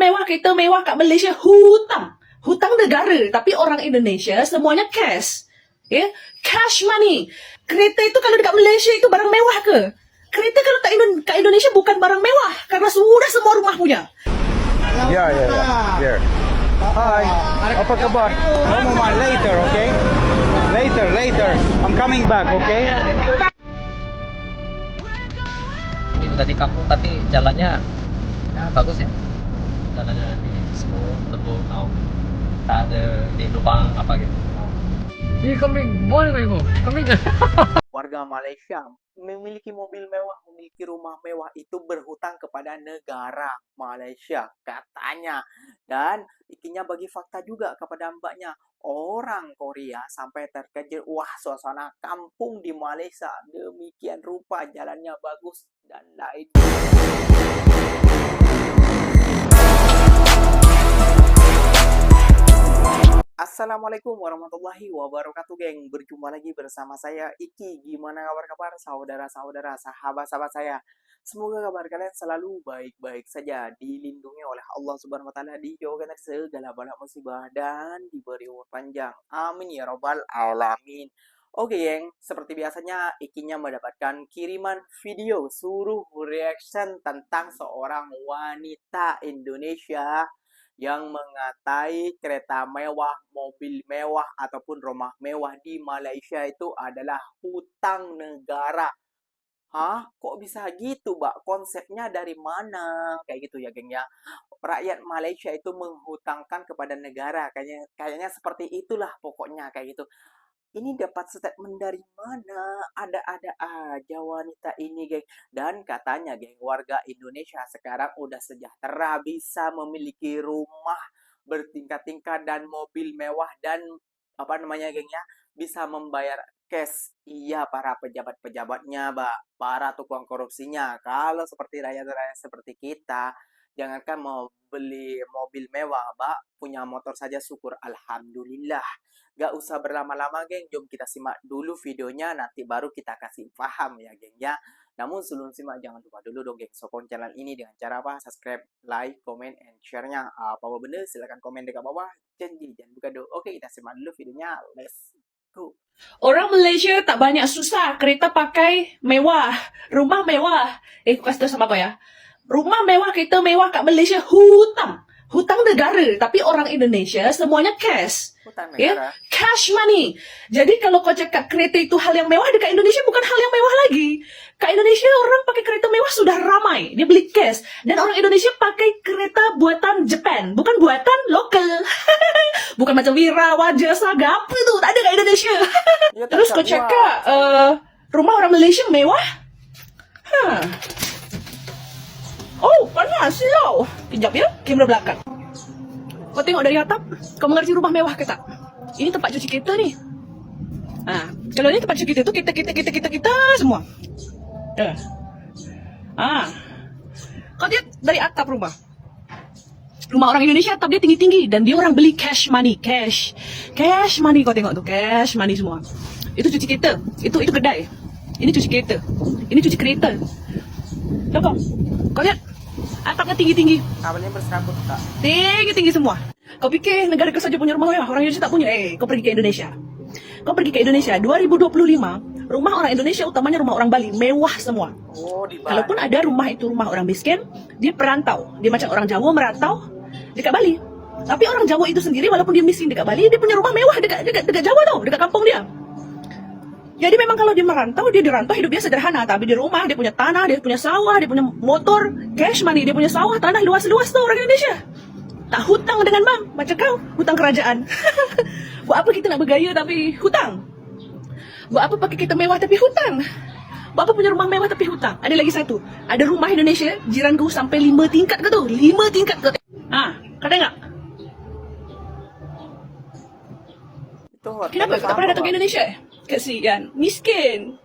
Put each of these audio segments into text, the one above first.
mewah, kereta mewah kat Malaysia hutang. Hutang negara, tapi orang Indonesia semuanya cash. Ya, cash money. Kereta itu kalau dekat Malaysia itu barang mewah ke? Kereta kalau kat Indonesia bukan barang mewah karena sudah semua rumah punya. Ya. Hi. Apa kabar? Mau later, okay? Later. I'm coming back, okay? Ini udah di kampung tapi jalannya ya, bagus ya. Jalannya di semua lembut, tak ada di lubang apa gitu. Ini kambing, boleh kau kambing. Warga Malaysia memiliki mobil mewah, memiliki rumah mewah itu berhutang kepada negara Malaysia katanya. Dan ikinya bagi fakta juga kepada mbaknya, orang Korea sampai terkejut, wah suasana kampung di Malaysia demikian rupa, jalannya bagus dan lain. Assalamualaikum warahmatullahi wabarakatuh, geng. Berjumpa lagi bersama saya Iki. Gimana kabar saudara-saudara, sahabat-sahabat saya? Semoga kabar kalian selalu baik-baik saja, dilindungi oleh Allah Subhanahu wa taala, dijauhkan dari segala bala musibah dan diberi umur panjang. Amin ya rabbal alamin. Oke, geng, seperti biasanya Ikinya mendapatkan kiriman video suruh reaction tentang seorang wanita Indonesia yang mengatai kereta mewah, mobil mewah, ataupun rumah mewah di Malaysia itu adalah hutang negara. Hah? Kok bisa gitu, Mbak? Konsepnya dari mana? Kayak gitu ya, geng ya. Rakyat Malaysia itu menghutangkan kepada negara. Kayaknya seperti itulah pokoknya kayak gitu. Ini dapat statement dari mana? Ada-ada aja wanita ini, geng. Dan katanya, geng, warga Indonesia sekarang udah sejahtera, bisa memiliki rumah bertingkat-tingkat dan mobil mewah dan apa namanya, geng ya, bisa membayar cash. Iya, para pejabat-pejabatnya, Mbak, para tukang korupsinya. Kalau seperti rakyat-rakyat seperti kita, jangankan mau beli mobil mewah, Mbak, punya motor saja syukur, alhamdulillah. Gak usah berlama-lama, geng. Jom kita simak dulu videonya, nanti baru kita kasih paham ya, geng ya. Namun sebelum simak, jangan lupa dulu dong, geng, sokong channel ini dengan cara apa? Subscribe, like, comment, and share-nya. Apa bener? Silahkan komen dekat bawah. Janji, jangan buka dulu. Oke, kita simak dulu videonya. Let's go. Orang Malaysia tak banyak susah, kereta pakai mewah, rumah mewah. Aku kasih tahu sama kau ya. Rumah mewah, kereta mewah kat Malaysia hutang. Hutang negara, tapi orang Indonesia semuanya cash. Hutang Ya, negara. cash money. Jadi kalau kau cakap kereta itu hal yang mewah, dekat Indonesia bukan hal yang mewah lagi. Kat Indonesia orang pakai kereta mewah sudah ramai. Dia beli cash. Dan orang Indonesia pakai kereta buatan Jepang, bukan buatan lokal. Bukan macam Wira, Wajah, Saga, apa itu? Tak ada kat Indonesia. Ya, tak Terus kau buat. cakap rumah orang Malaysia mewah? Oh, panas silau. Kejap ya, kamera belakang. Kau tengok dari atap, kau mengerti rumah mewah ke tak? Ini tempat cuci kereta ni. Kalau ni tempat cuci kereta tu kita semua. Kau lihat dari atap rumah. Rumah orang Indonesia atap dia tinggi-tinggi dan dia orang beli cash money, cash money. Kau tengok tu, cash money semua. Itu cuci kereta, itu kedai. Ini cuci kereta, ini cuci kereta. Tengok, kau lihat atapnya tinggi-tinggi. Kabelnya berserabut, Kak. Tinggi-tinggi semua. Kau fikir negara kau saja punya rumah mewah, orang Indonesia tak punya? Kau pergi ke Indonesia. 2025, rumah orang Indonesia utamanya rumah orang Bali, mewah semua. Oh, di Bali. Kalaupun ada rumah itu rumah orang miskin, dia perantau. Dia macam orang Jawa merantau dekat Bali. Tapi orang Jawa itu sendiri walaupun dia miskin dekat Bali, dia punya rumah mewah dekat Jawa tau, dekat kampung dia. Jadi memang kalau dia merantau, dia dirantau hidupnya sederhana. Tapi di rumah dia punya tanah, dia punya sawah, dia punya motor, cash money, dia punya sawah, tanah luas-luas tuh orang Indonesia. Tak hutang dengan bank, macam kau, hutang kerajaan. Buat apa kita nak bergaya tapi hutang? Buat apa pakai kereta mewah tapi hutang? Buat apa punya rumah mewah tapi hutang? Ada lagi satu, ada rumah Indonesia, jiran kau sampai 5 tingkat ke tu? 5 tingkat ke? Kau tengok? Itu hotel Kenapa kau tak pernah datang ke Bang. Indonesia? Kesian, miskin.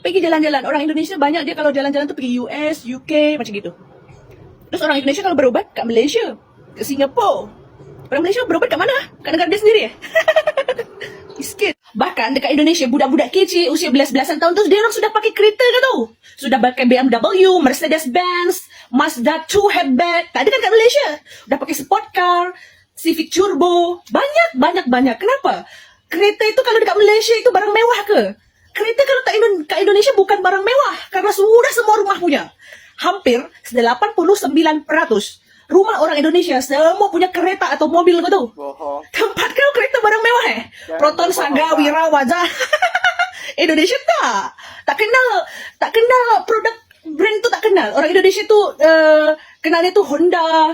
Pergi jalan-jalan. Orang Indonesia banyak dia kalau jalan-jalan tu pergi US, UK, macam gitu. Terus orang Indonesia kalau berobat kat Malaysia, ke Singapura. Orang Malaysia berobat kat mana? Kat negara dia sendiri. miskin. Bahkan dekat Indonesia, budak-budak kecil usia belas-belasan tahun tu, dia orang sudah pakai kereta ke tu. Sudah pakai BMW, Mercedes-Benz, Mazda 2 hatchback. Tak ada kan kat Malaysia? Dah pakai sport car, Civic Turbo. Banyak. Kenapa? Kereta itu kalau dekat Malaysia itu barang mewah ke? Kereta kalau kat Indonesia bukan barang mewah. Karena sudah semua rumah punya. Hampir 89% rumah orang Indonesia semua punya kereta atau mobil ke tu. Bohong. Tempat kau kereta barang mewah Jangan Proton, bohong, Saga, Pak. Wira, Wajah. Indonesia tak kenal produk brand tu, tak kenal. Orang Indonesia tu kenalnya tu Honda.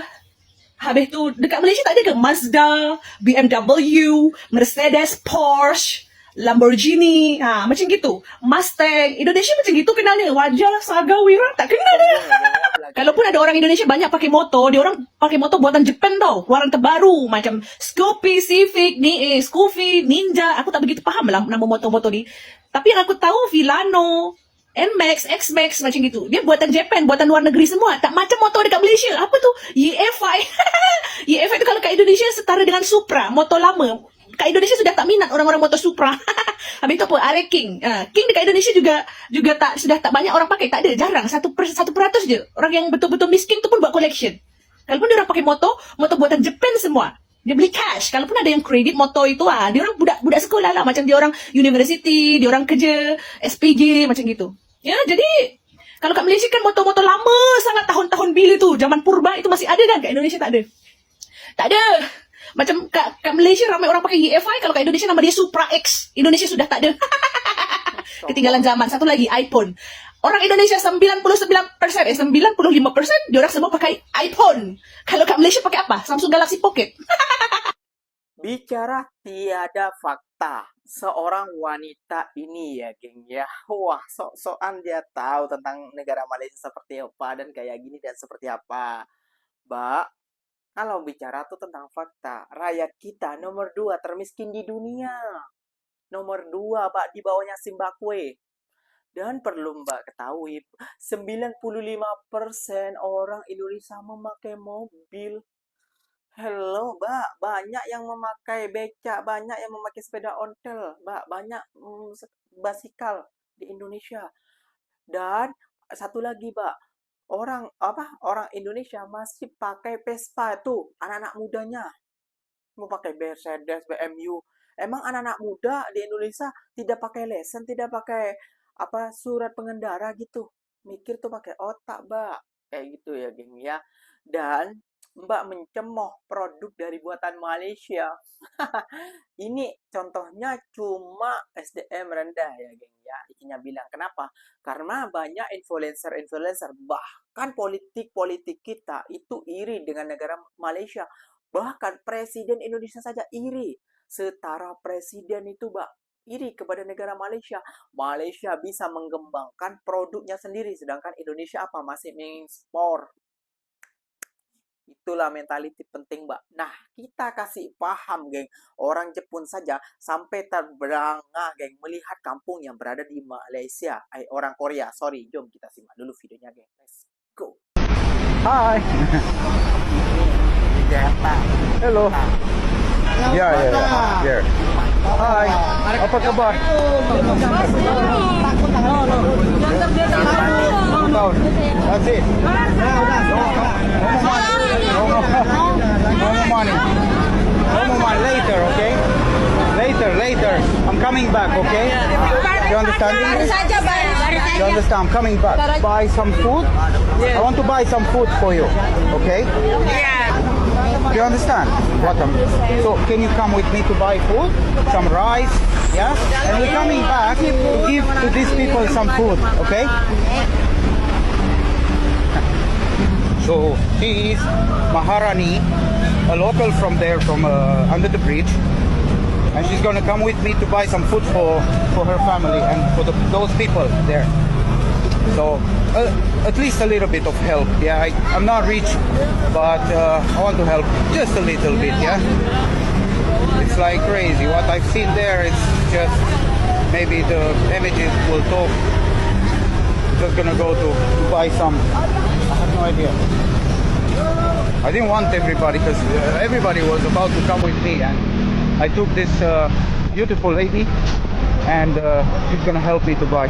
Habis tu dekat Malaysia tak ada ke Mazda, BMW, Mercedes, Porsche, Lamborghini, macam gitu. Mustang. Indonesia macam gitu kenalnya. Wajah, Saga, Wira, tak kenal dia. Kalaupun ada orang Indonesia banyak pakai motor, dia orang pakai motor buatan Jepun tau. Keluaran terbaru macam Scoopy, Civic, Scoopy, Ninja. Aku tak begitu faham lah nama motor-motor ni. Tapi yang aku tahu Villano, NMAX, X-Max macam gitu. Dia buatan Jepun, buatan luar negeri semua. Tak macam motor dekat Malaysia. Apa tu? YFI. YFI tu kalau kat Indonesia setara dengan Supra, motor lama. Kat Indonesia sudah tak minat orang-orang motor Supra. Habis tu apa? Are King. King dekat Indonesia juga sudah tak banyak orang pakai. Tak ada, jarang. 1% je. Orang yang betul-betul miskin tu pun buat collection. Kalaupun dia orang pakai motor buatan Jepun semua. Dia beli cash. Kalaupun ada yang kredit motor itu, dia orang budak sekolah lah. Macam dia orang university, dia orang kerja, SPJ, macam gitu. Ya, jadi kalau kat Malaysia kan motor-motor lama sangat, tahun-tahun bila tu. Zaman purba itu masih ada kan? Kat Indonesia tak ada. Tak ada. Macam kat Malaysia ramai orang pakai YFI. Kalau kat Indonesia nama dia Supra X. Indonesia sudah tak ada. Ketinggalan zaman. Satu lagi, iPhone. Orang Indonesia 99%, 95% dia orang semua pakai iPhone. Kalau kat Malaysia pakai apa? Samsung Galaxy Pocket. Bicara tiada fakta. Seorang wanita ini ya, geng ya. Wah, sok-sokan dia tahu tentang negara Malaysia seperti apa dan kayak gini dan seperti apa. Mbak, kalau bicara tuh tentang fakta, rakyat kita nomor 2 termiskin di dunia. Nomor 2, Mbak, di bawahnya Zimbabwe. Dan perlu Mbak ketahui, 95% orang Indonesia memakai mobil. Hello, Mbak, banyak yang memakai becak, banyak yang memakai sepeda ontel, Mbak, banyak basikal di Indonesia. Dan satu lagi, Mbak, orang Indonesia masih pakai Vespa tuh, anak-anak mudanya mau pakai Mercedes, BMW. Emang anak-anak muda di Indonesia tidak pakai lesen, tidak pakai surat pengendara gitu. Mikir tuh pakai otak, Mbak. Kayak gitu ya, geng ya. Dan Mbak mencemooh produk dari buatan Malaysia. Ini contohnya cuma SDM rendah ya, geng ya. Ikinya bilang kenapa? Karena banyak influencer, bahkan politik kita itu iri dengan negara Malaysia. Bahkan presiden Indonesia saja iri. Setara presiden itu, Mbak, iri kepada negara Malaysia. Malaysia bisa mengembangkan produknya sendiri, sedangkan Indonesia apa? Masih mengekspor. Itulah mentality penting, Mbak. Nah, kita kasih paham, geng. Orang Jepun saja sampai terberangah, geng, melihat kampung yang berada di Malaysia. Orang Korea, sorry. Jom kita simak dulu videonya, geng. Let's go. Hi. Hello. Ya. Here. Hi. Apa kabar? That's it. No more money. Later, okay? Later. I'm coming back, okay? You understand English? You understand? I'm coming back. Buy some food. I want to buy some food for you, okay? Do you understand what so can you come with me to buy food, some rice, yeah? And we're coming back to give to these people some food, okay? So she is Maharani, a local from there, from under the bridge, and she's gonna come with me to buy some food for her family and for those people there. So at least a little bit of help. Yeah, I'm not rich, but I want to help just a little bit. Yeah, it's like crazy. What I've seen there, it's just maybe the images will talk. Just gonna go to buy some. I have no idea. I didn't want everybody because everybody was about to come with me, and I took this beautiful lady, and she's gonna help me to buy.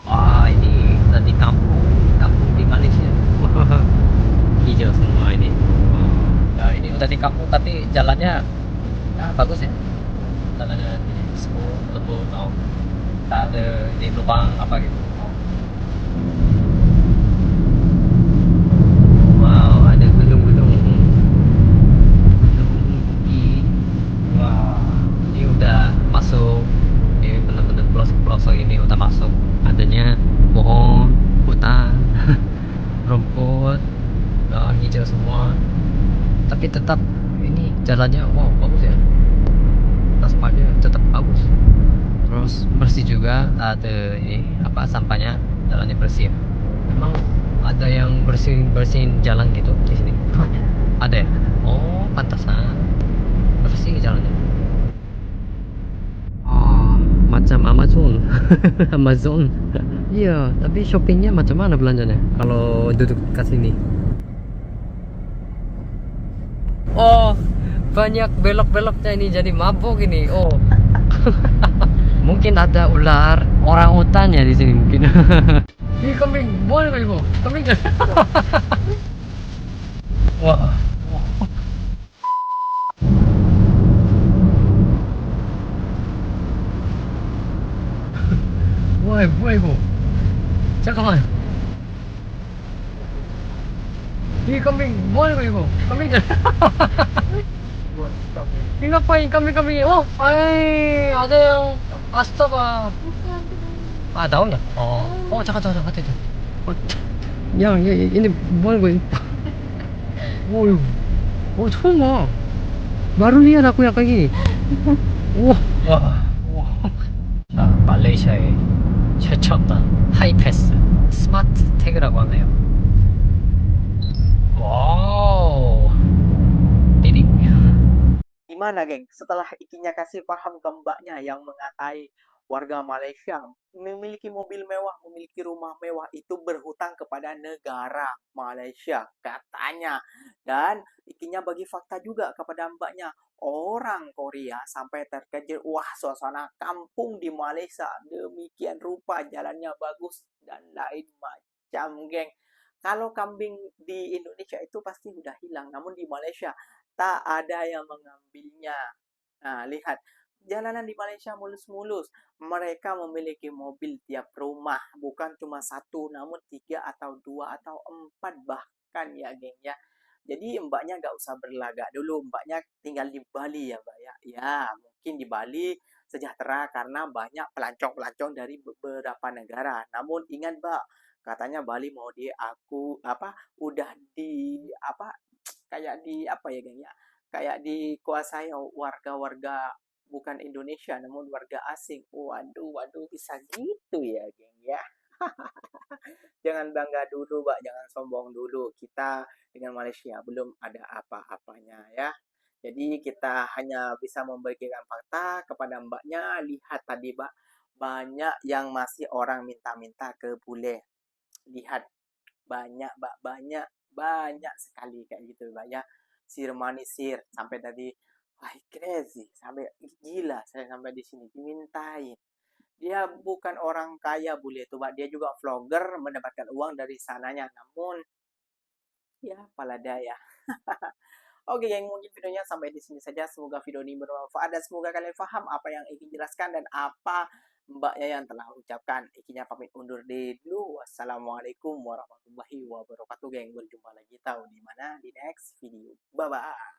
Wah, ini tadi kampung di Malaysia. Hijau semua ini. Nah, ini tadi kampung tapi jalannya bagus ya. Jalannya ini semua lembut, tak ada di lubang apa gitu. Wow, ada gedung-gedung tinggi. Wah, ini udah masuk. Ini benar-benar pelosok-pelosok ini udah masuk. Adanya pohon, hutan, rumput, hijau semua. Tapi tetap ini jalannya wow bagus ya. Aspalnya tetap bagus. Terus bersih juga. Ada ini apa sampahnya, jalannya bersih. Emang ada yang bersihin jalan gitu di sini? Ada ya? Oh, pantasan bersih jalannya. Oh, macam Amazon. Amazon. Iya, tapi shoppingnya macam mana belanjanya kalau duduk ke sini? Oh, banyak belok-beloknya ini jadi mabuk ini. Oh. Mungkin ada ular, orang hutannya di sini mungkin. Ini kambing, boleh kali bu? Kambing. Wah. Wah, boleh bu. Cakap mana? Ini kambing, boleh kali bu? Kambing. Ini ngapain kambing-kambing? Oh, ada yang astaga. Ah, daunnya? Oh, cakap itu. Oh, yang ini boleh gue. Oh, 처음 봐. Baru lihat aku yang kayak gini. Wah. 자, 말레이시아의 최첨단 하이패스 스마트 태그라고 하네요. 와우. 띠링. Gimana, geng? Setelah ikinya kasih paham ke mbaknya yang mengatai warga Malaysia memiliki mobil mewah, memiliki rumah mewah itu berhutang kepada negara Malaysia katanya. Dan ikinya bagi fakta juga kepada mbaknya, orang Korea sampai terkejut, wah suasana kampung di Malaysia demikian rupa, jalannya bagus dan lain macam, geng. Kalau kambing di Indonesia itu pasti udah hilang, namun di Malaysia tak ada yang mengambilnya. Nah, lihat, jalanan di Malaysia mulus-mulus. Mereka memiliki mobil tiap rumah, bukan cuma satu, namun 3 atau 2 atau 4 bahkan ya, geng ya. Jadi mbaknya nggak usah berlagak dulu, mbaknya tinggal di Bali ya, mbak ya. Ya, mungkin di Bali sejahtera karena banyak pelancong-pelancong dari beberapa negara. Namun ingat, mbak, katanya Bali mau udah di apa kayak di apa ya, geng ya, kayak dikuasai warga-warga bukan Indonesia namun warga asing. Waduh bisa gitu ya, geng ya. Jangan bangga dulu, Mbak, jangan sombong dulu. Kita dengan Malaysia belum ada apa-apanya ya. Jadi kita hanya bisa membagikan fakta kepada mbaknya. Lihat tadi, Mbak, banyak yang masih orang minta-minta ke bule. Lihat, banyak, Mbak, banyak sekali kayak gitu, Mbak ya. Sir manisir sampai tadi, wah crazy, sampai gila saya sampai di sini dimintain. Dia bukan orang kaya bule itu, Mbak, dia juga vlogger mendapatkan uang dari sananya, namun ya pala daya. Oke, geng, mungkin videonya sampai di sini saja. Semoga video ini bermanfaat dan semoga kalian paham apa yang ingin jelaskan dan apa mbaknya yang telah ucapkan. Ikinya pamit undur dulu. Wassalamualaikum warahmatullahi wabarakatuh, geng. Berjumpa lagi tahu di mana di next video. Bye bye.